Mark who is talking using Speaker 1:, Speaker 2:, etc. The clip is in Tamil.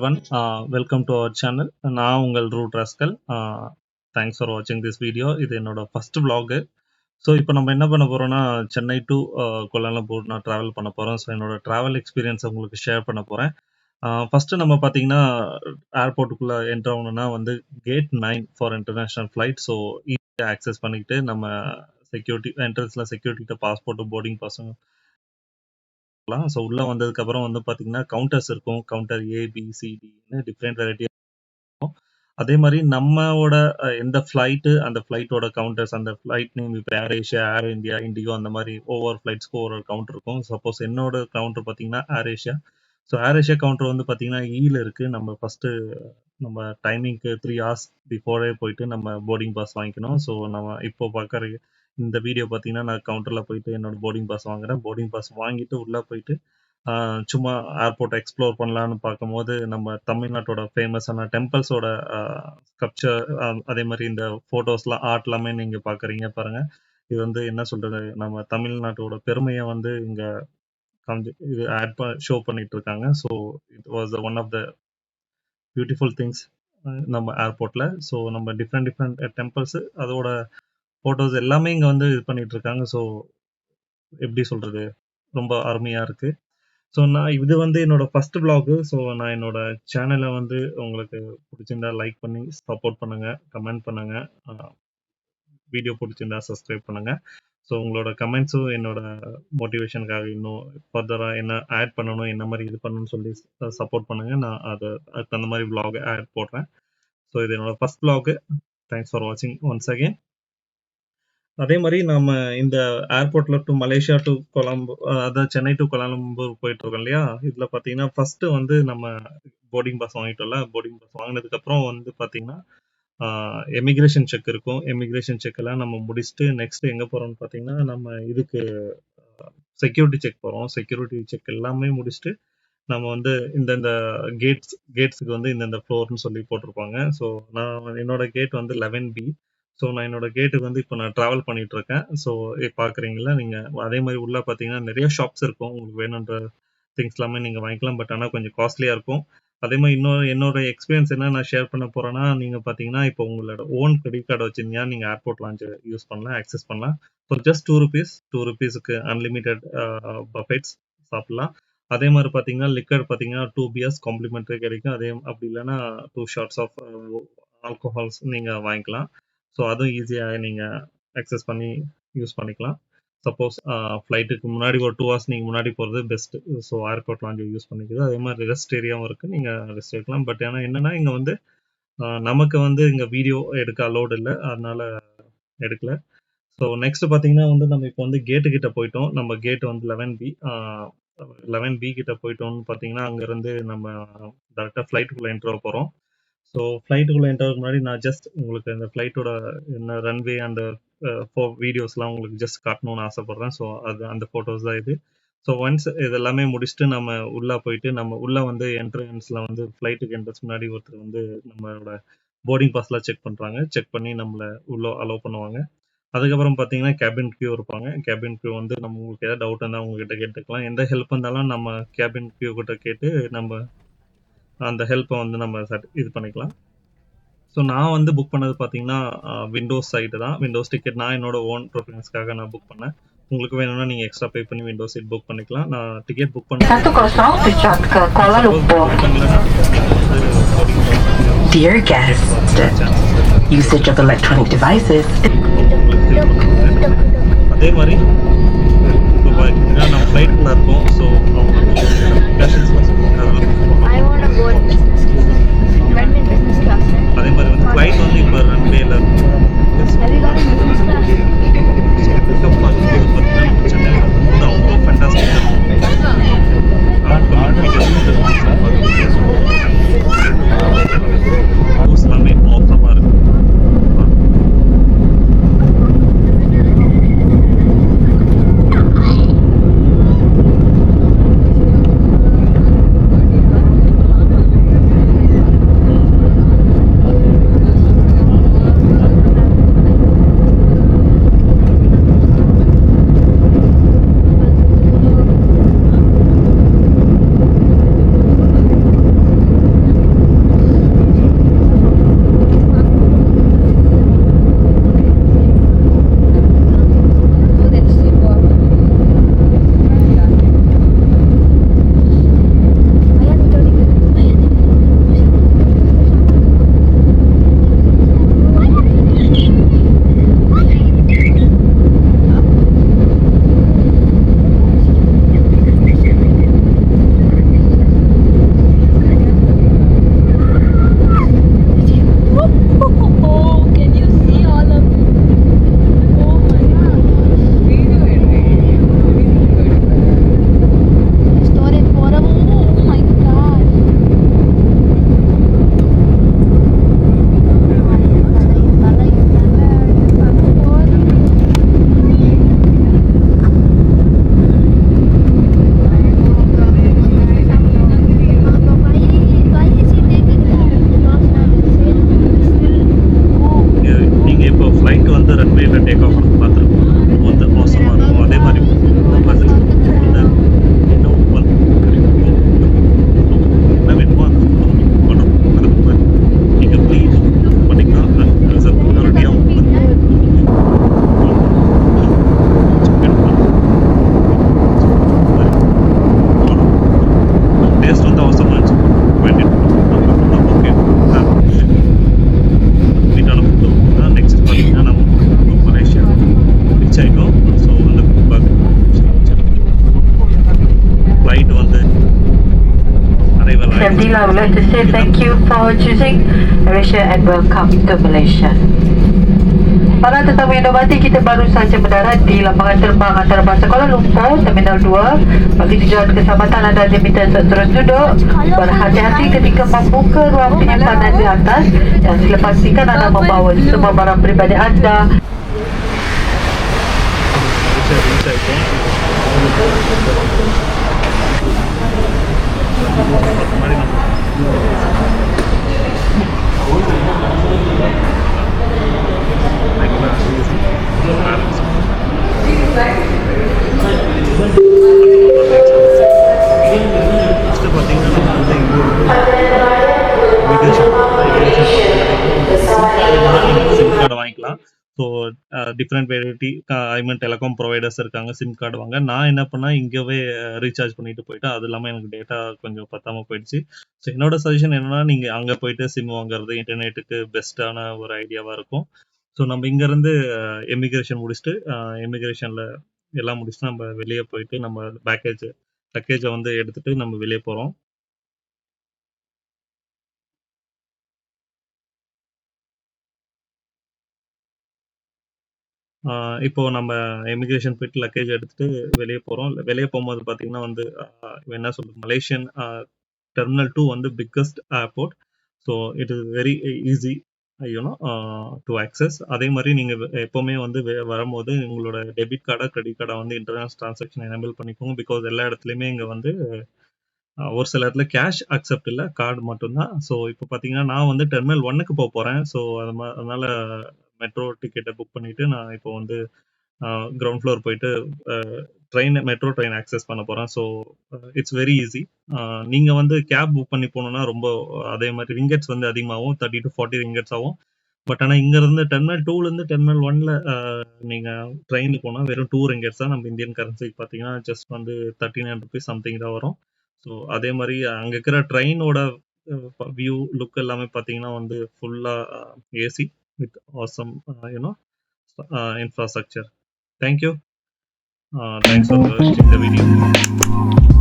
Speaker 1: everyone. Welcome to our channel. நான் உங்கள் ரூட் ராஸ்கல். தேங்க்ஸ் ஃபார் வாட்சிங் திஸ் வீடியோ. இது என்னோட ஃபர்ஸ்ட் vlog. ஸோ இப்போ நம்ம என்ன பண்ண போறோம்னா சென்னை டு கோலாலம்பூர் நான் ட்ராவல் பண்ண போகிறோம். ஸோ என்னோட ட்ராவல் எக்ஸ்பீரியன்ஸ் உங்களுக்கு ஷேர் பண்ண போகிறேன். ஃபர்ஸ்ட் நம்ம பார்த்தீங்கன்னா ஏர்போர்ட்டுக்குள்ளே என்ட்ரு ஆகணும்னா வந்து gate 9 for international flight. So ஈஸியாக ஆக்சஸ் பண்ணிக்கிட்டு நம்ம செக்யூரிட்டி என்ட்ரன்ஸில் செக்யூரிட்டிகிட்ட பாஸ்போர்ட்டு போர்டிங் பாஸும். ஸோ உள்ள வந்ததுக்கப்புறம் வந்து பார்த்தீங்கன்னா கவுண்டர்ஸ் இருக்கும். கவுண்டர் ஏ பி சிடின்னு டிஃப்ரெண்ட் வெரைட்டி இருக்கும். அதே மாதிரி நம்மளோட எந்த ஃப்ளைட்டு அந்த ஃப்ளைட்டோட கவுண்டர்ஸ், அந்த ஃப்ளைட் நேம் இப்போ ஏர் ஏஷியா, ஏர் இந்தியா, இண்டிகோ அந்த மாதிரி ஒவ்வொரு ஃப்ளைட்ஸ்க்கும் ஒரு கவுண்டர் இருக்கும். சப்போஸ் என்னோட கவுண்டர் பார்த்தீங்கன்னா Air Asia. So Air Asia counter வந்து பார்த்தீங்கன்னா ஈல இருக்குது. நம்ம ஃபஸ்ட்டு நம்ம டைமிங்க்கு 3 hours பிஃபோரே போயிட்டு நம்ம போர்டிங் பாஸ் வாங்கிக்கணும். ஸோ நம்ம இப்போ பார்க்குற இந்த வீடியோ பார்த்தீங்கன்னா நான் கவுண்டரில் போயிட்டு என்னோட போர்டிங் பாஸ் வாங்குறேன். போர்டிங் பாஸ் வாங்கிட்டு உள்ளே போயிட்டு சும்மா ஏர்போர்ட் எக்ஸ்ப்ளோர் பண்ணலான்னு பார்க்கும்போது நம்ம தமிழ்நாட்டோட ஃபேமஸான டெம்பிள்ஸோட ஸ்கல்ப்சர், அதே மாதிரி இந்த ஃபோட்டோஸ்லாம் ஆர்ட் எல்லாமே நீங்கள் பார்க்குறீங்க பாருங்கள். இது வந்து என்ன சொல்கிறது, நம்ம தமிழ்நாட்டோட பெருமையை வந்து இங்கே இது ஷோ பண்ணிட்டு இருக்காங்க. So it was one of the beautiful things நம்ம ஏர்போர்ட்டில். ஸோ நம்ம டிஃப்ரெண்ட் டெம்பிள்ஸு அதோட ஃபோட்டோஸ் எல்லாமே இங்கே வந்து இது பண்ணிட்டு இருக்காங்க. ஸோ எப்படி சொல்கிறது, ரொம்ப அருமையாக இருக்குது. ஸோ நான் இது வந்து என்னோட ஃபர்ஸ்ட் vlog. ஸோ நான் என்னோட சேனலை வந்து உங்களுக்கு பிடிச்சிருந்தா லைக் பண்ணி சப்போர்ட் பண்ணுங்கள், கமெண்ட் பண்ணுங்கள், வீடியோ பிடிச்சிருந்தா சப்ஸ்கிரைப் பண்ணுங்கள். ஸோ உங்களோட கமெண்ட்ஸும் என்னோட மோட்டிவேஷனுக்காக இன்னும் ஃபர்தராக என்ன ஆட் பண்ணணும், என்ன மாதிரி இது பண்ணணும்னு சொல்லி சப்போர்ட் பண்ணுங்கள். நான் அதுக்கு அந்த மாதிரி vlog ஆட் போடுறேன். ஸோ இது என்னோட ஃபர்ஸ்ட் vlog. தேங்க்ஸ் ஃபார் வாட்சிங் ஒன்ஸ் அகெயின். அதே மாதிரி நம்ம இந்த ஏர்போர்ட்ல டு மலேசியா டு கொலம்போ, அதாவது சென்னை டு கோலாலம்பூர் போயிட்டு இருக்கோம் இல்லையா. இதுல பாத்தீங்கன்னா ஃபர்ஸ்ட் வந்து நம்ம போர்டிங் பாஸ் வாங்கிட்டோம்ல. போர்டிங் பாஸ் வாங்கினதுக்கு அப்புறம் வந்து பாத்தீங்கன்னா எமிகிரேஷன் செக் இருக்கும். எமிகிரேஷன் செக் எல்லாம் நம்ம முடிச்சுட்டு நெக்ஸ்ட் எங்க போறோம்னு பாத்தீங்கன்னா நம்ம இதுக்கு செக்யூரிட்டி செக் போறோம். செக்யூரிட்டி செக் எல்லாமே முடிச்சுட்டு நம்ம வந்து இந்தந்த கேட்ஸுக்கு வந்து இந்தந்த ஃப்ளோர்னு சொல்லி போட்டிருப்பாங்க. ஸோ நான் என்னோட கேட் வந்து 11B. ஸோ நான் என்னோட கேட்டுக்கு வந்து இப்போ நான் ட்ராவல் பண்ணிட்டு இருக்கேன். ஸோ பார்க்குறீங்களா நீங்கள். அதே மாதிரி உள்ளே பார்த்தீங்கன்னா நிறைய ஷாப்ஸ் இருக்கும். உங்களுக்கு வேணுன்ற திங்ஸ் எல்லாமே நீங்கள் வாங்கிக்கலாம். பட் ஆனால் கொஞ்சம் காஸ்ட்லியாக இருக்கும். அதே மாதிரி என்னோட எக்ஸ்பீரியன்ஸ் என்ன நான் ஷேர் பண்ண போகிறேன்னா, நீங்கள் பார்த்தீங்கன்னா இப்போ உங்களோட ஓன் கிரெடிட் கார்டு வச்சிருந்தீங்கன்னா நீங்கள் ஏர்போர்ட் லான்ச் யூஸ் பண்ணலாம், ஆக்சஸ் பண்ணலாம். ஃபார் ஜஸ்ட் 2 rupees, 2 rupeesக்கு அன்லிமிட்டெட் பஃபெட்ஸ் சாப்பிடலாம். அதே மாதிரி பார்த்தீங்கன்னா லிக்கர் பார்த்தீங்கன்னா 2 beers காம்ப்ளிமெண்ட்ரி கிடைக்கும். அதே அப்படி இல்லைன்னா 2 shots ஆஃப் ஆல்கோஹால்ஸ் நீங்கள் வாங்கிக்கலாம். ஸோ அதுவும் ஈஸியாக நீங்கள் அக்சஸ் பண்ணி யூஸ் பண்ணிக்கலாம். சப்போஸ் ஃப்ளைட்டுக்கு முன்னாடி ஒரு 2 hours நீங்கள் முன்னாடி போகிறது best. So airport launch use பண்ணிக்கிறது. அதே மாதிரி ரெஸ்ட் ஏரியாவும் இருக்குது, நீங்கள் ரெஸ்ட் எடுக்கலாம். பட் ஆனால் என்னென்னா இங்கே வந்து நமக்கு வந்து இங்கே வீடியோ எடுக்க அலோடு இல்லை, அதனால எடுக்கல. ஸோ நெக்ஸ்ட் பார்த்தீங்கன்னா வந்து நம்ம இப்போ வந்து கேட்டுக்கிட்ட போயிட்டோம். நம்ம கேட் வந்து 11B கிட்ட போயிட்டோம்னு பார்த்தீங்கன்னா அங்கேருந்து நம்ம டேரெக்டாக ஃப்ளைட்டுக்குள்ளே என்ட்ரு போகிறோம். ஸோ ஃப்ளைட்டுக்குள்ளே என்ட்ரு முன்னாடி நான் ஜஸ்ட் உங்களுக்கு இந்த ஃப்ளைட்டோட என்ன ரன்வே அந்த வீடியோஸ்லாம் உங்களுக்கு ஜஸ்ட் காட்டணும்னு ஆசைப்பட்றேன். ஸோ அந்த ஃபோட்டோஸ் தான் இது. ஸோ ஒன்ஸ் இதெல்லாமே முடிச்சுட்டு நம்ம உள்ளே போயிட்டு நம்ம உள்ளே வந்து என்ட்ரன்ஸில் வந்து ஃப்ளைட்டுக்கு என்ட்ரன்ஸ் முன்னாடி ஒருத்தர் வந்து நம்மளோட போர்டிங் பாஸ்லாம் செக் பண்ணுறாங்க. செக் பண்ணி நம்மளை உள்ளே அலோவ் பண்ணுவாங்க. அதுக்கப்புறம் பார்த்தீங்கன்னா கேபின் க்ரூ இருப்பாங்க. கேபின் க்ரூ வந்து நம்ம உங்களுக்கு ஏதாவது டவுட் இருந்தால் உங்ககிட்ட கேட்டுக்கலாம். எந்த ஹெல்ப் இருந்தாலும் நம்ம கேபின் க்ரூ கிட்ட கேட்டு நம்ம அந்த ஹெல்ப்பை வந்து நம்ம இது பண்ணிக்கலாம். ஸோ நான் வந்து புக் பண்ணது பார்த்தீங்கன்னா விண்டோஸ் சைட்டு தான். விண்டோஸ் டிக்கெட் நான் என்னோட ஓன் ப்ரிஃபரன்ஸ்க்காக நான் புக் பண்ணேன். உங்களுக்கு வேணும்னா நீங்கள் எக்ஸ்ட்ரா பே பண்ணி விண்டோஸ் சீட் புக் பண்ணிக்கலாம். நான் டிக்கெட் புக் பண்ணேன்.
Speaker 2: Dear guest, usage of electronic devices.
Speaker 1: அதே மாதிரி இப்போ பார்த்தீங்கன்னா நம்ம ஃப்ளைட்டில் இருக்கோம். ஸோ அதே மாதிரி வந்து ஃப்ளைட் வந்து இப்போ ரன்வேல அவ்வளோ ஃபேண்டாஸ்டிக்காக எல்லாமே ஆஃபமாக இருக்கு.
Speaker 2: Adila would like to say thank you for choosing Malaysia and welcome to Malaysia. Para tetamu yang dihormati, kita baru saja mendarat di lapangan terbang antarabangsa Kuala Lumpur, Terminal 2. Bagi tujuan keselamatan anda diminta untuk terus duduk, berhati-hati ketika membuka ruang penyimpanan di atas dan sila pastikan anda membawa semua barang peribadi anda.
Speaker 1: Sim card வாங்கிக்கலாம். ஸோ டிஃப்ரெண்ட் வெரைட்டி ஐ மீன் டெலிகாம் ப்ரொவைடர்ஸ் இருக்காங்க, சிம் கார்டு வாங்க. நான் என்ன பண்ணேன், இங்கவே ரீசார்ஜ் பண்ணிட்டு போயிட்டேன். அது இல்லாமல் எனக்கு டேட்டா கொஞ்சம் பத்தாம போயிடுச்சு. ஸோ என்னோட சஜஷன் என்னன்னா, நீங்கள் அங்கே போயிட்டு சிம் வாங்குறது இன்டர்நெட்டுக்கு பெஸ்ட்டான ஒரு ஐடியாவாக இருக்கும். ஸோ நம்ம இங்கேருந்து எமிக்ரேஷன் முடிச்சுட்டு எமிக்ரேஷனில் எல்லாம் முடிச்சுட்டு நம்ம வெளியே போயிட்டு நம்ம லக்கேஜை வந்து எடுத்துட்டு நம்ம வெளியே போகிறோம். இப்போ நம்ம எமிக்ரேஷன் போயிட்டு லக்கேஜ் எடுத்துட்டு வெளியே போகிறோம். வெளியே போகும்போது பார்த்தீங்கன்னா வந்து என்ன சொல்றது, மலேசியன் டெர்மினல் 2 வந்து biggest airport. So it is very easy you know to access. அதே மாதிரி நீங்கள் எப்போவுமே வந்து வரும்போது உங்களோட டெபிட் கார்டா கிரெடிட் கார்டை வந்து இன்டர்நேஷனல் ட்ரான்சாக்ஷன் எனேபிள் பண்ணிக்கோங்க. பிகாஸ் எல்லா இடத்துலையுமே இங்கே வந்து ஒரு சில இடத்துல கேஷ் அக்செப்ட் இல்லை, கார்டு மட்டும்தான். ஸோ இப்போ பார்த்தீங்கன்னா நான் வந்து டெர்மினல் 1க்கு போக போகிறேன். ஸோ அதனால மெட்ரோ டிக்கெட்டை புக் பண்ணிட்டு நான் இப்போ வந்து கிரவுண்ட் ஃப்ளோர் போயிட்டு மெட்ரோ ட்ரெயின் ஆக்சஸ் பண்ண போகிறேன். So it's very easy. நீங்கள் வந்து கேப் புக் பண்ணி போகணுன்னா ரொம்ப அதே மாதிரி ரிங்கெட்ஸ் வந்து அதிகமாகும், 30 to 40 ரிங்கெட்ஸ் ஆகும். பட் ஆனால் இங்கேருந்து டெர்மினல் 2லேருந்து டெர்மினல் 1ல் நீங்கள் ட்ரெயினில் போனால் வெறும் 2 ரிங்கெட்ஸ் தான். நம்ம இந்தியன் கரன்சிக்கு பார்த்தீங்கன்னா ஜஸ்ட் வந்து 39 rupees சம்திங் தான் வரும். ஸோ அதே மாதிரி அங்கே இருக்கிற ட்ரெயினோட வியூ லுக் எல்லாமே பார்த்தீங்கன்னா வந்து ஃபுல்லாக AC with awesome infrastructure. Thank you. Thanks for watching the video.